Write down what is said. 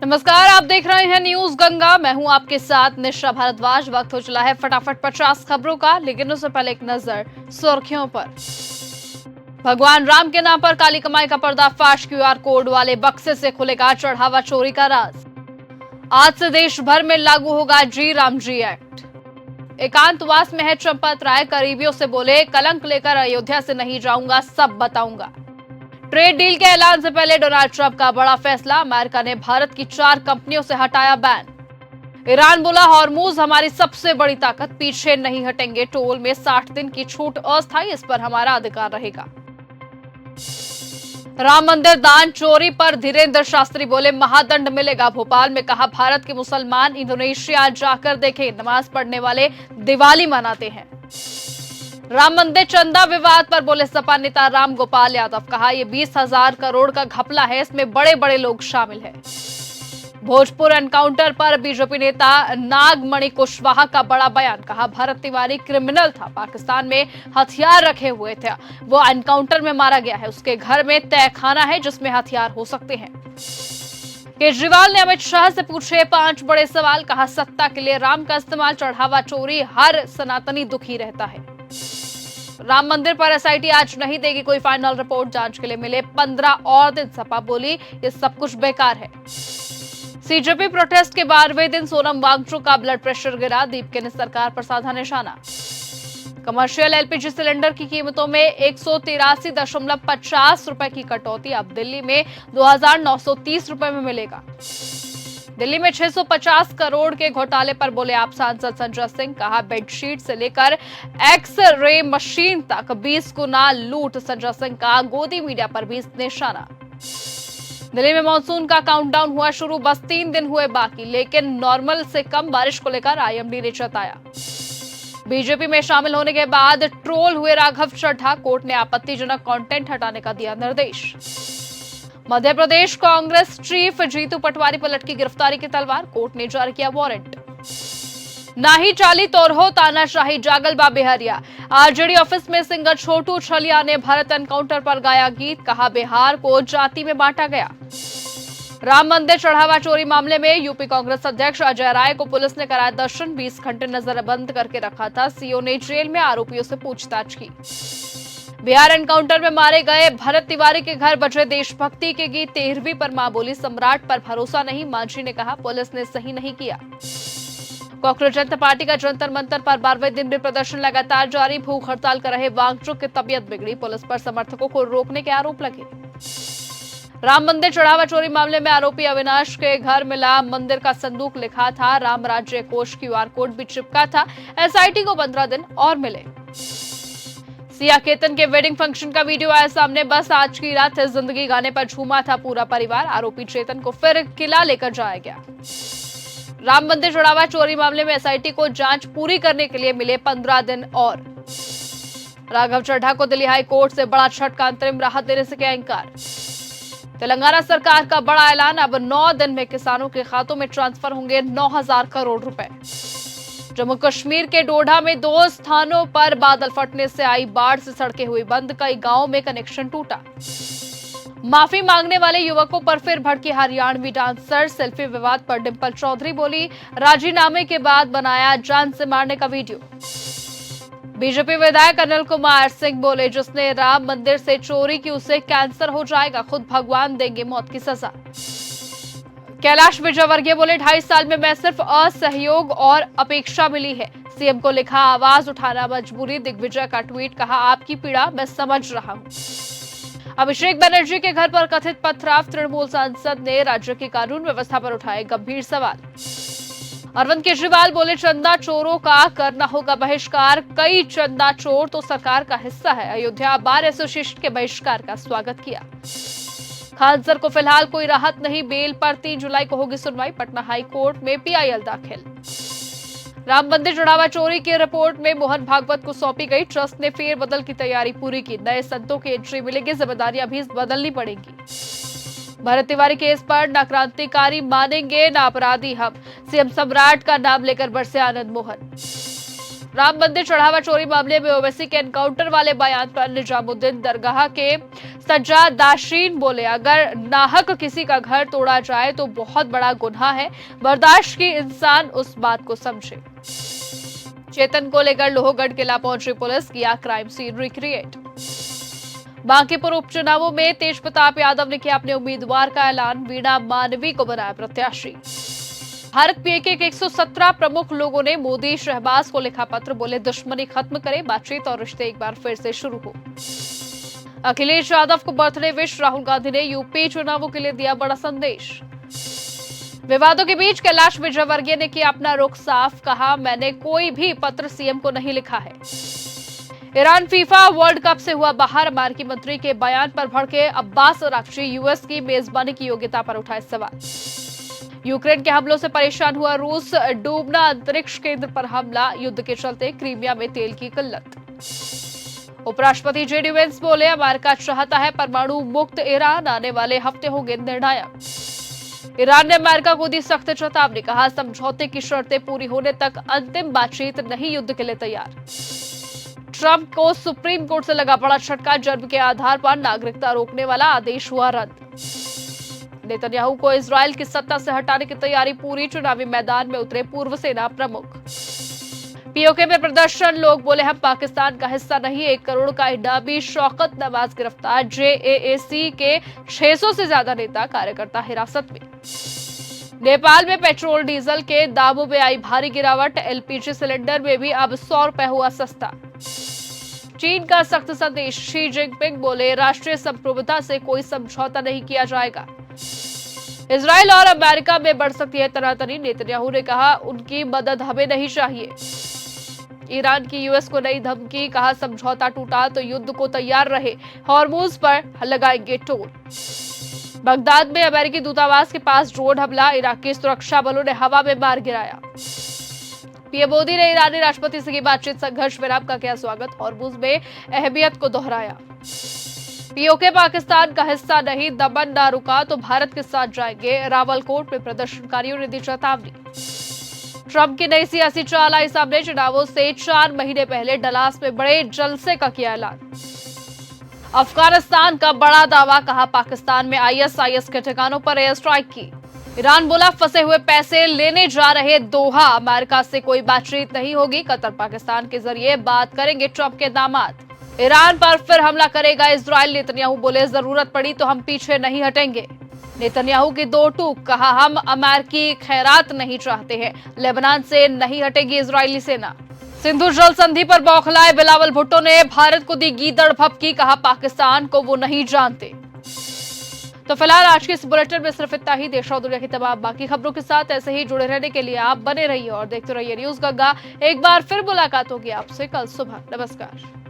नमस्कार, आप देख रहे हैं न्यूज गंगा। मैं हूं आपके साथ निशा भारद्वाज। वक्त हो चला है फटाफट 50 खबरों का, लेकिन उससे पहले एक नजर सुर्खियों पर। भगवान राम के नाम पर काली कमाई का पर्दाफाश, क्यूआर कोड वाले बक्से से खुलेगा चढ़ावा चोरी का राज। आज से देश भर में लागू होगा जी राम जी एक्ट। एकांतवास में है चंपत राय, करीबियों से बोले कलंक लेकर अयोध्या से नहीं जाऊंगा, सब बताऊंगा। ट्रेड डील के ऐलान से पहले डोनाल्ड ट्रंप का बड़ा फैसला, अमेरिका ने भारत की 4 कंपनियों से हटाया बैन। ईरान बोला हॉर्मूज हमारी सबसे बड़ी ताकत, पीछे नहीं हटेंगे। टोल में 60 दिन की छूट अस्थायी, इस पर हमारा अधिकार रहेगा। राम मंदिर दान चोरी पर धीरेन्द्र शास्त्री बोले महादंड मिलेगा। भोपाल में कहा भारत के मुसलमान इंडोनेशिया जाकर देखें, नमाज पढ़ने वाले दिवाली मनाते हैं। राम मंदिर चंदा विवाद पर बोले सपा नेता राम गोपाल यादव, कहा यह 20,000 करोड़ का घपला है, इसमें बड़े बड़े लोग शामिल हैं। भोजपुर एनकाउंटर पर बीजेपी नेता नागमणि कुशवाहा का बड़ा बयान, कहा भरत तिवारी क्रिमिनल था, पाकिस्तान में हथियार रखे हुए थे, वो एनकाउंटर में मारा गया है, उसके घर में तहखाना है जिसमें हथियार हो सकते हैं। केजरीवाल ने अमित शाह से पूछे 5 बड़े सवाल, कहा सत्ता के लिए राम का इस्तेमाल, चढ़ावा चोरी, हर सनातनी दुखी रहता है। राम मंदिर पर एसआईटी आज नहीं देगी कोई फाइनल रिपोर्ट, जांच के लिए मिले 15 और दिन। सपा बोली ये सब कुछ बेकार है। सीजेपी प्रोटेस्ट के 12वें दिन सोनम वांगचुक का ब्लड प्रेशर गिरा, दीपके ने सरकार पर साधा निशाना। कमर्शियल एलपीजी सिलेंडर की कीमतों में 183.50 रुपए की कटौती, अब दिल्ली में 2,930 रुपए में मिलेगा। दिल्ली में 650 करोड़ के घोटाले पर बोले आप सांसद संजय सिंह, कहा बेडशीट से लेकर एक्स-रे मशीन तक 20 गुना लूट। संजय सिंह का गोदी मीडिया पर भी निशाना। दिल्ली में मानसून का काउंटडाउन हुआ शुरू, बस 3 दिन हुए बाकी, लेकिन नॉर्मल से कम बारिश को लेकर आईएमडी ने चेताया। बीजेपी में शामिल होने के बाद ट्रोल हुए राघव चड्ढा, कोर्ट ने आपत्तिजनक कंटेंट हटाने का दिया निर्देश। मध्य प्रदेश कांग्रेस चीफ जीतू पटवारी पर लटकी गिरफ्तारी की तलवार, कोर्ट ने जारी किया वारंट। नाही चाली तोरहो तानाशाही, जागल बा बिहारिया। आरजेडी ऑफिस में सिंगर छोटू छलिया ने भारत एनकाउंटर पर गाया गीत, कहा बिहार को जाति में बांटा गया। राम मंदिर चढ़ावा चोरी मामले में यूपी कांग्रेस अध्यक्ष अजय राय को पुलिस ने कराया दर्शन, 20 घंटे नजरबंद करके रखा था। सीओ ने जेल में आरोपियों से पूछताछ की। बिहार एनकाउंटर में मारे गए भरत तिवारी के घर बजे देशभक्ति के गीत, 13वीं पर मां बोली सम्राट पर भरोसा नहीं, मांझी ने कहा पुलिस ने सही नहीं किया। कांग्रेस जनता पार्टी का जंतर मंतर पर 12वें दिन भी प्रदर्शन लगातार जारी, भूख हड़ताल कर रहे वांगचुक की तबीयत बिगड़ी, पुलिस पर समर्थकों को रोकने के आरोप लगे। राम मंदिर चढ़ावा चोरी मामले में आरोपी अविनाश के घर मिला मंदिर का संदूक, लिखा था राम राज्य कोष, क्यूआर कोड भी चिपका था। एसआईटी को 15 दिन और मिले। सिया केतन के वेडिंग फंक्शन का वीडियो आया सामने, बस आज की रात है जिंदगी गाने पर झूमा था पूरा परिवार, आरोपी चेतन को फिर किला लेकर जाया गया। राम मंदिर चढ़ावा चोरी मामले में एसआईटी को जांच पूरी करने के लिए मिले 15 दिन और। राघव चड्ढा को दिल्ली हाई कोर्ट से बड़ा झटका, अंतरिम राहत देने से किया इंकार। तेलंगाना सरकार का बड़ा ऐलान, अब 9 दिन में किसानों के खातों में ट्रांसफर होंगे 9,000 करोड़ रुपए। जम्मू कश्मीर के डोडा में 2 स्थानों पर बादल फटने से आई बाढ़ से सड़कें हुई बंद, कई गांवों में कनेक्शन टूटा। माफी मांगने वाले युवकों पर फिर भड़की हरियाणवी डांसर, सेल्फी विवाद पर डिंपल चौधरी बोली राजीनामे के बाद बनाया जान से मारने का वीडियो। बीजेपी विधायक अनिल कुमार सिंह बोले जिसने राम मंदिर से चोरी की उसे कैंसर हो जाएगा, खुद भगवान देंगे मौत की सजा। कैलाश विजयवर्गीय बोले 2.5 साल में मैं सिर्फ असहयोग और अपेक्षा मिली है, सीएम को लिखा आवाज उठाना मजबूरी। दिग्विजय का ट्वीट, कहा आपकी पीड़ा मैं समझ रहा हूं। अभिषेक बनर्जी के घर पर कथित पथराव, तृणमूल सांसद ने राज्य की कानून व्यवस्था पर उठाए गंभीर सवाल। अरविंद केजरीवाल बोले चंदा चोरों का करना होगा बहिष्कार, कई चंदा चोर तो सरकार का हिस्सा है। अयोध्या बार एसोसिएशन के बहिष्कार का स्वागत किया। खान सर को फिलहाल कोई राहत नहीं, बेल पर 3 जुलाई को होगी सुनवाई, पटना हाई कोर्ट में पीआईएल दाखिल। राम मंदिर चढ़ावा चोरी की रिपोर्ट में मोहन भागवत को सौंपी गई, ट्रस्ट ने फेरबदल की तैयारी पूरी की, नए संतों की एंट्री मिलेगी, जिम्मेदारियां भी बदलनी पड़ेंगी। भरत तिवारी केस पर न क्रांतिकारी मानेंगे न अपराधी हम, सीएम सम्राट का नाम लेकर बरसे आनंद मोहन। राम मंदिर चढ़ावा चोरी मामले में ओवैसी के एनकाउंटर वाले बयान पर निजामुद्दीन दरगाह के सज्जादाशीन बोले, अगर नाहक किसी का घर तोड़ा जाए तो बहुत बड़ा गुनाह है, बर्दाश्त की इंसान उस बात को समझे। चेतन को लेकर लोहगढ़ किला पहुंची पुलिस, किया क्राइम सीन रिक्रिएट। बांकीपुर उपचुनावों में तेज प्रताप यादव ने किया अपने उम्मीदवार का ऐलान, वीणा मानवी को बनाया प्रत्याशी। भारत पीके के 117 प्रमुख लोगों ने मोदी शहबाज को लिखा पत्र, बोले दुश्मनी खत्म करें, बातचीत और रिश्ते एक बार फिर से शुरू हो। अखिलेश यादव को बर्थडे विश, राहुल गांधी ने यूपी चुनावों के लिए दिया बड़ा संदेश। विवादों के बीच कैलाश विजयवर्गीय ने किया अपना रुख साफ, कहा मैंने कोई भी पत्र सीएम को नहीं लिखा है। ईरान फीफा वर्ल्ड कप से हुआ बाहर, अमेरिकी मंत्री के बयान पर भड़के अब्बास अराक्ची, यूएस की मेजबानी की योग्यता पर उठाए सवाल। यूक्रेन के हमलों से परेशान हुआ रूस, डूबना अंतरिक्ष केंद्र पर हमला, युद्ध के चलते क्रीमिया में तेल की किल्लत। उपराष्ट्रपति जेडी वेंस बोले, अमेरिका चाहता है परमाणु मुक्त ईरान, आने वाले हफ्ते होंगे निर्णायक। ईरान ने अमेरिका को दी सख्त चेतावनी, कहा समझौते की शर्तें पूरी होने तक अंतिम बातचीत नहीं, युद्ध के लिए तैयार। ट्रंप को सुप्रीम कोर्ट से लगा बड़ा झटका, जन्म के आधार पर नागरिकता रोकने वाला आदेश हुआ रद्द। नेतन्याहू को इजरायल की सत्ता से हटाने की तैयारी पूरी, चुनावी मैदान में उतरे पूर्व सेना प्रमुख। पीओके में प्रदर्शन, लोग बोले हम पाकिस्तान का हिस्सा नहीं, 1 करोड़ का इनामी, शौकत नवाज गिरफ्तार, जेएएसी के 600 से ज्यादा नेता कार्यकर्ता हिरासत में। नेपाल में पेट्रोल डीजल के दामों में आई भारी गिरावट, एलपीजी सिलेंडर में भी अब 100 रुपए हुआ सस्ता। चीन का सख्त संदेश, शी जिनपिंग बोले राष्ट्रीय संप्रभुता से कोई समझौता नहीं किया जाएगा। इजरायल और अमेरिका में बढ़ सकती है तनातनी, नेतन्याहू ने कहा उनकी मदद हमें नहीं चाहिए। ईरान की यूएस को नई धमकी, कहा समझौता टूटा तो युद्ध को तैयार रहे, हॉर्मुज पर लगाएंगे टोल। बगदाद में अमेरिकी दूतावास के पास ड्रोन हमला, इराकी सुरक्षा बलों ने हवा में मार गिराया। पीएम मोदी ने ईरानी राष्ट्रपति से की बातचीत, संघर्ष विराम का किया स्वागत, हॉर्मुज में अहमियत को दोहराया। पीओके पाकिस्तान का हिस्सा नहीं, दमन ना रुका तो भारत के साथ जाएंगे, रावलकोट में प्रदर्शनकारियों ने दी चेतावनी। ट्रंप की नई सियासी चाल आई सामने, चुनावों से 4 महीने पहले डलास में बड़े जलसे का किया ऐलान। अफगानिस्तान का बड़ा दावा, कहा पाकिस्तान में आईएसआईएस के ठिकानों पर एयर स्ट्राइक की। ईरान बोला फंसे हुए पैसे लेने जा रहे दोहा, अमेरिका से कोई बातचीत नहीं होगी, कतर पाकिस्तान के जरिए बात करेंगे ट्रंप के दामाद। ईरान पर फिर हमला करेगा इजरायल, नेतन्याहू बोले जरूरत पड़ी तो हम पीछे नहीं हटेंगे। नेतन्याहू की 2 टूक, कहा हम अमेरिकी खैरात नहीं चाहते हैं, लेबनान से नहीं हटेगी इजरायली सेना। सिंधु जल संधि पर बौखलाए बिलावल भुट्टो ने भारत को दी गीदड़ भपकी, कहा पाकिस्तान को वो नहीं जानते। तो फिलहाल आज के इस बुलेटिन में सिर्फ इतना ही। देश और दुनिया की तमाम बाकी खबरों के साथ ऐसे ही जुड़े रहने के लिए आप बने रहिए और देखते रहिए न्यूज़ गंगा। एक बार फिर मुलाकात होगी आपसे कल सुबह। नमस्कार।